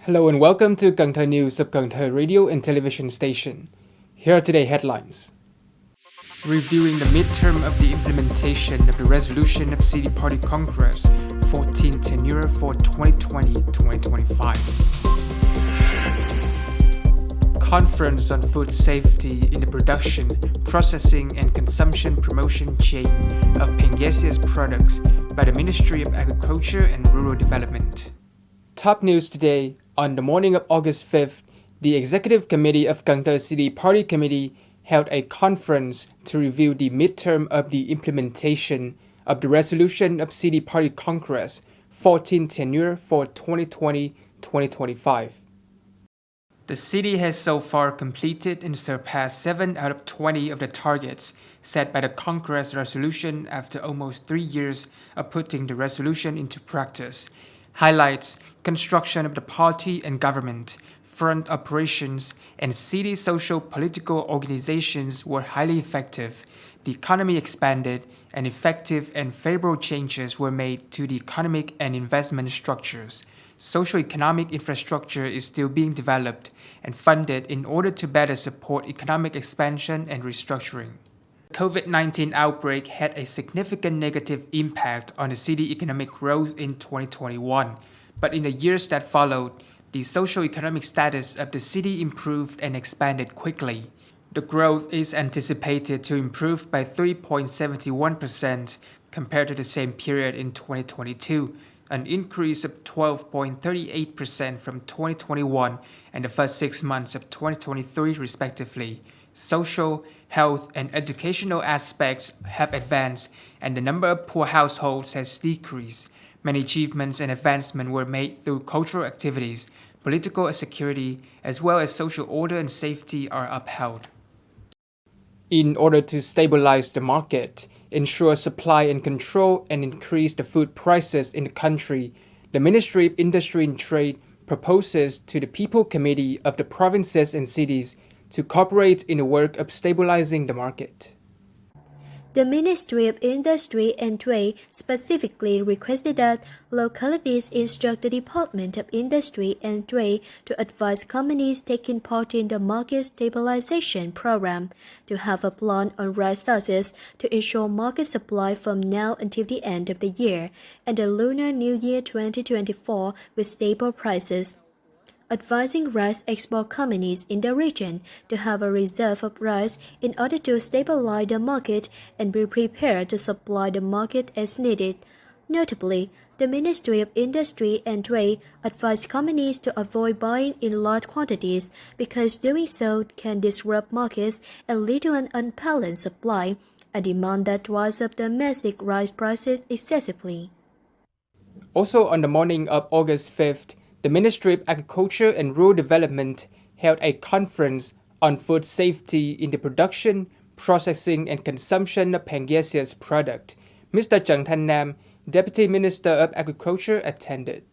Hello and welcome to Cần Thơ News of Cần Thơ Radio and Television Station. Here are today's headlines. Reviewing the midterm of the implementation of the resolution of City Party Congress 14 tenure for 2020-2025. Conference on food safety in the production, processing and consumption promotion chain of Pangasius Products by the Ministry of Agriculture and Rural Development. Top news today. On the morning of August 5th, the Executive Committee of Cần Thơ City Party Committee held a conference to review the midterm of the implementation of the resolution of City Party Congress 14 tenure for 2020-2025. The city has so far completed and surpassed 7 out of 20 of the targets set by the Congress resolution after almost 3 years of putting the resolution into practice. Highlights: construction of the party and government, front operations, and city social political organizations were highly effective. The economy expanded, and effective and favorable changes were made to the economic and investment structures. Socio-economic infrastructure is still being developed and funded in order to better support economic expansion and restructuring. The COVID-19 outbreak had a significant negative impact on the city economic growth in 2021, but in the years that followed, the socio-economic status of the city improved and expanded quickly. The growth is anticipated to improve by 3.71% compared to the same period in 2022, an increase of 12.38% from 2021 and the first 6 months of 2023 respectively. Social, health, and educational aspects have advanced, and the number of poor households has decreased. Many achievements and advancements were made through cultural activities, political security, as well as social order and safety are upheld. In order to stabilize the market, ensure supply and control, and increase the food prices in the country, the Ministry of Industry and Trade proposes to the People Committee of the provinces and cities to cooperate in the work of stabilizing the market. The Ministry of Industry and Trade specifically requested that localities instruct the Department of Industry and Trade to advise companies taking part in the market stabilization program to have a plan on rice sources to ensure market supply from now until the end of the year and the Lunar New Year 2024 with stable prices. Advising rice export companies in the region to have a reserve of rice in order to stabilize the market and be prepared to supply the market as needed. Notably, the Ministry of Industry and Trade advised companies to avoid buying in large quantities because doing so can disrupt markets and lead to an unbalanced supply, a demand that drives up domestic rice prices excessively. Also on the morning of August 5th, the Ministry of Agriculture and Rural Development held a conference on food safety in the production, processing, and consumption of Pangasius Product. Mr. Gng Nam, Deputy Minister of Agriculture, attended.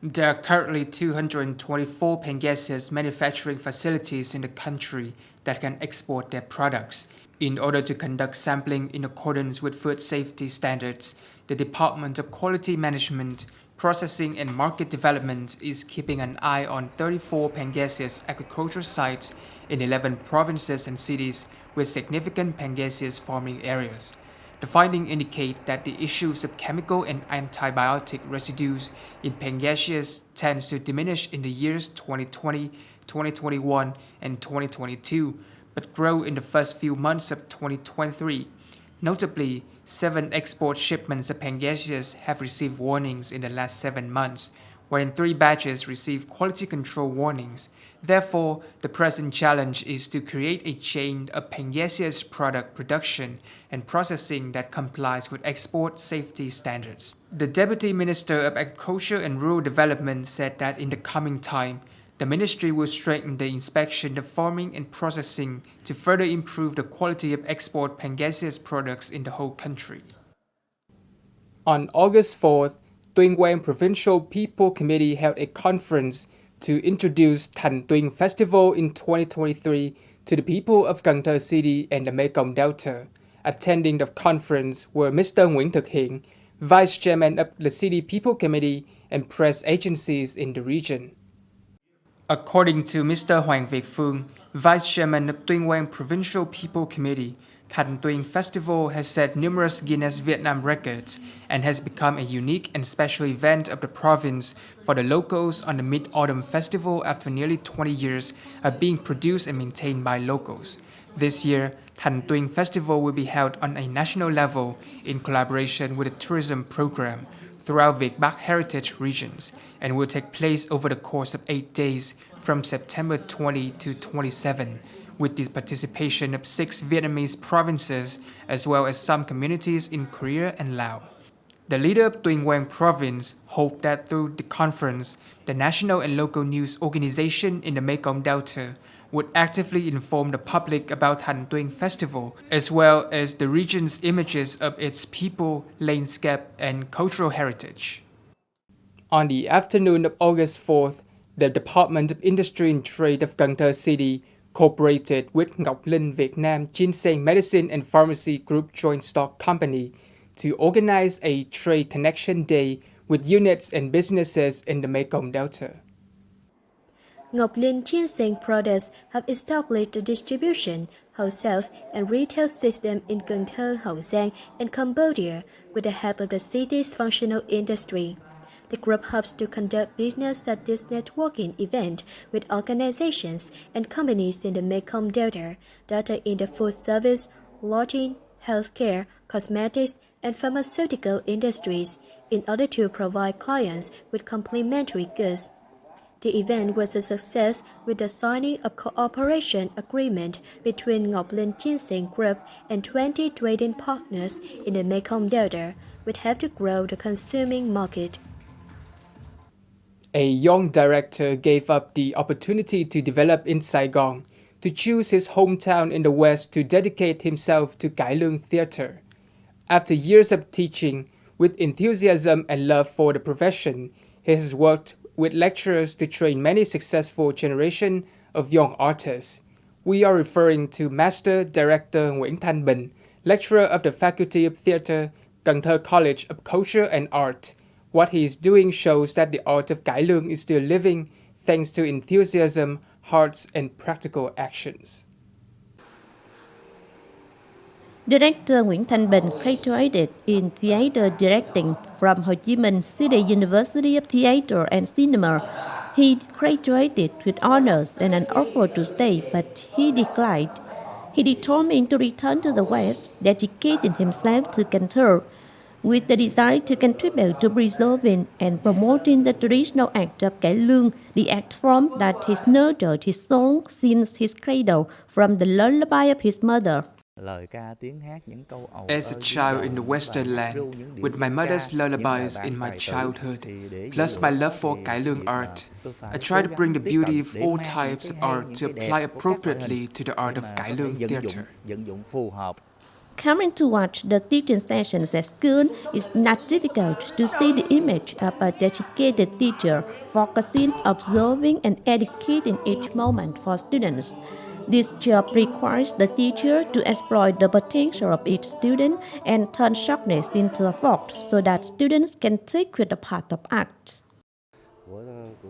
There are currently 224 Pangasius manufacturing facilities in the country that can export their products. In order to conduct sampling in accordance with food safety standards, the Department of Quality Management, Processing and Market Development is keeping an eye on 34 Pangasius agricultural sites in 11 provinces and cities with significant Pangasius farming areas. The findings indicate that the issues of chemical and antibiotic residues in Pangasius tends to diminish in the years 2020, 2021, and 2022, but grow in the first few months of 2023. Notably, 7 export shipments of Pangasius have received warnings in the last 7 months, wherein 3 batches received quality control warnings. Therefore, the present challenge is to create a chain of Pangasius product production and processing that complies with export safety standards. The Deputy Minister of Agriculture and Rural Development said that in the coming time, the ministry will strengthen the inspection of farming and processing to further improve the quality of export Pangasius products in the whole country. On August 4th, Tuyên Quang Provincial People Committee held a conference to introduce Thành Festival in 2023 to the people of Cần Thơ City and the Mekong Delta. Attending the conference were Mr. Thực Hiện, Vice Chairman of the City People Committee, and press agencies in the region. According to Mr. Hoàng Việt Phương, Vice Chairman of Tuyên Quang Provincial People Committee, Thành Tuyên Festival has set numerous Guinness Vietnam records and has become a unique and special event of the province for the locals on the Mid-Autumn Festival after nearly 20 years of being produced and maintained by locals. This year, Thành Tuyên Festival will be held on a national level in collaboration with the tourism program throughout Việt Bắc heritage regions and will take place over the course of 8 days from September 20 to 27, with the participation of 6 Vietnamese provinces as well as some communities in Korea and Laos. The leader of Tuyên Quang province hoped that through the conference, the national and local news organization in the Mekong Delta would actively inform the public about Thành Tuyên Festival, as well as the region's images of its people, landscape, and cultural heritage. On the afternoon of August 4th, the Department of Industry and Trade of Cần Thơ City cooperated with Gng Ginseng Medicine and Pharmacy Group Joint Stock Company to organize a Trade Connection Day with units and businesses in the Mekong Delta. Gng Ginseng Products have established a distribution, wholesale, and retail system in Cần Thơ, Hậu Giang, and Cambodia with the help of the city's functional industry. The group hopes to conduct business at this networking event with organizations and companies in the Mekong Delta that are in the food service, lodging, healthcare, cosmetics, and pharmaceutical industries in order to provide clients with complementary goods. The event was a success with the signing of cooperation agreement between Gng Ginseng Group and 20 trading partners in the Mekong Delta, which help to grow the consuming market. A young director gave up the opportunity to develop in Saigon to choose his hometown in the West to dedicate himself to Cải Lương Theatre. After years of teaching, with enthusiasm and love for the profession, he has worked with lecturers to train many successful generation of young artists. We are referring to Master Director Nguyễn Thanh Bình, lecturer of the Faculty of Theatre, Cần Thơ College of Culture and Art. What he is doing shows that the art of Cải Lương is still living thanks to enthusiasm, hearts, and practical actions. Director Nguyễn Thanh Bình graduated in theater directing from Ho Chi Minh City University of Theatre and Cinema. He graduated with honors and an offer to stay, but he declined. He determined to return to the West, dedicating himself to Cần Thơ, with the desire to contribute to preserving and promoting the traditional act of Cải Lương, the art form that has nurtured his soul since his cradle from the lullaby of his mother. As a child in the Western land, with my mother's lullabies in my childhood, plus my love for Cải Lương art, I try to bring the beauty of all types of art to apply appropriately to the art of Cải Lương theatre. Coming to watch the teaching sessions at school, it's not difficult to see the image of a dedicated teacher focusing, observing, and educating each moment for students. This job requires the teacher to exploit the potential of each student and turn sharpness into a force so that students can take with the path of art.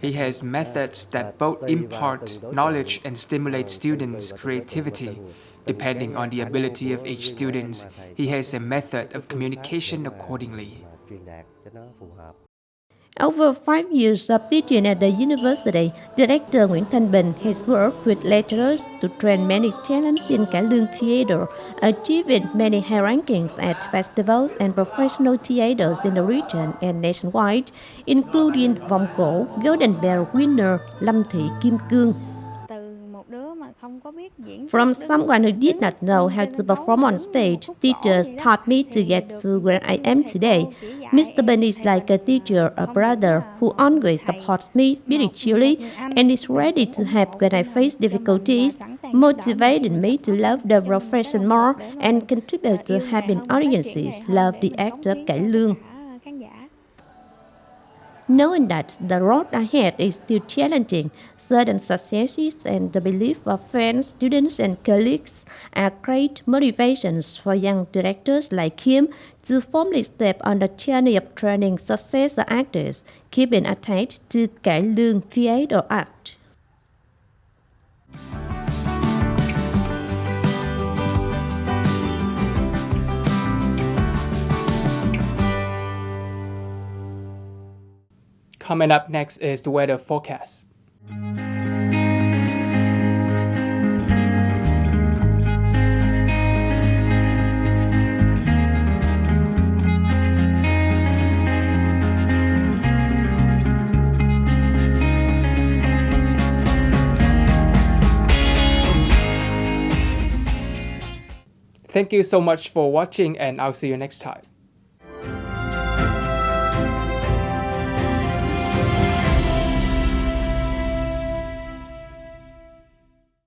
He has methods that both impart knowledge and stimulate students' creativity. Depending on the ability of each student, he has a method of communication accordingly. Over 5 years of teaching at the university, Director Nguyễn Thanh Bình has worked with lecturers to train many talents in Cải Lương theatre, achieving many high rankings at festivals and professional theatres in the region and nationwide, including Vòng Cổ, Golden Bell winner Lâm Thị Kim Cương. From someone who did not know how to perform on stage, teachers taught me to get to where I am today. Mr. Ben is like a teacher, a brother, who always supports me spiritually and is ready to help when I face difficulties, motivating me to love the profession more and contribute to helping audiences love the act of Cải Lương. Knowing that the road ahead is still challenging, certain successes and the belief of fans, students, and colleagues are great motivations for young directors like him to firmly step on the journey of training successor actors, keeping attached to cải lương theatre art. Coming up next is the weather forecast. Thank you so much for watching, and I'll see you next time.